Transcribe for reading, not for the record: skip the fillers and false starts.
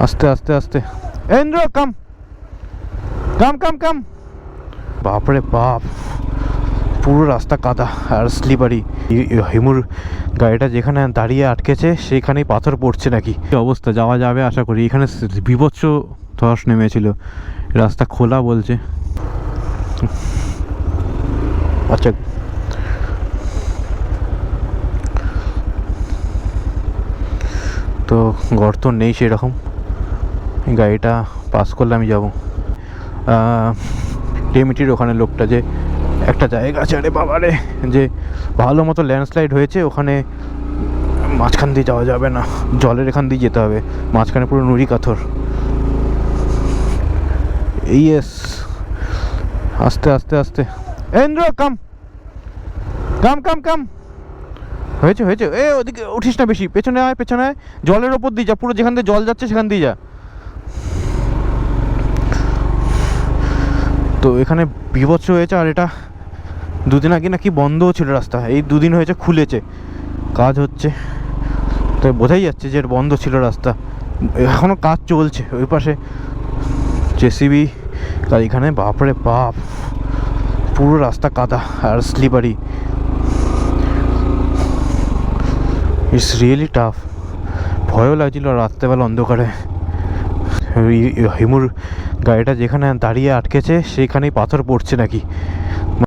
আস্তে আস্তে আস্তে এন্দ্র কাম কাম কাম কাম। বাপরে বাপ, পুরো রাস্তা কাদা আর স্লিপারি। হিমুর গাড়িটা যেখানে দাঁড়িয়ে আটকেছে সেখানেই পাথর পড়ছে নাকি, কি অবস্থা। যাওয়া যাবে আশা করি। এখানে বীভৎস ধস নেমেছিল, রাস্তা খোলা বলছে। আচ্ছা, তো গর্ত নেই সেরকম, গাড়িটা পাস করলে আমি যাবো। টেমিটির ওখানে লোকটা যে একটা জায়গা আছে, আরে বাবারে, যে ভালো মতো ল্যান্ডস্লাইড হয়েছে, ওখানে মাঝখান দিয়ে যাওয়া যাবে না, জলের এখান দিয়ে যেতে হবে, মাঝখানে পুরো নুড়ি পাথর। ইয়েস, আস্তে আস্তে আস্তে এন্দ্র কাম কাম কাম কাম। হয়েছে হয়েছে, এ ওদিকে উঠিস না বেশি, পেছনে আয় পেছনে আয়, জলের ওপর দিয়ে যা, পুরো যেখান দিয়ে জল যাচ্ছে সেখান দিয়ে যা। তো এখানে বিভৎস হয়েছে, আর এটা দুদিন আগে নাকি বন্ধও ছিল রাস্তা, এই দুদিন হয়েছে খুলেছে, কাজ হচ্ছে, তো বোঝাই যাচ্ছে যে বন্ধ ছিল রাস্তা। এখনও কাজ চলছে ওই পাশে, জেসিবি। আর এখানে বাপরে বাপ, পুরো রাস্তা কাদা আর স্লিপারি। It's really tough. ভয়ও লাগছিল রাত্রেবেলা অন্ধকারে। হিমুর গাড়িটা যেখানে দাঁড়িয়ে আটকেছে সেখানেই পাথর পড়ছে নাকি,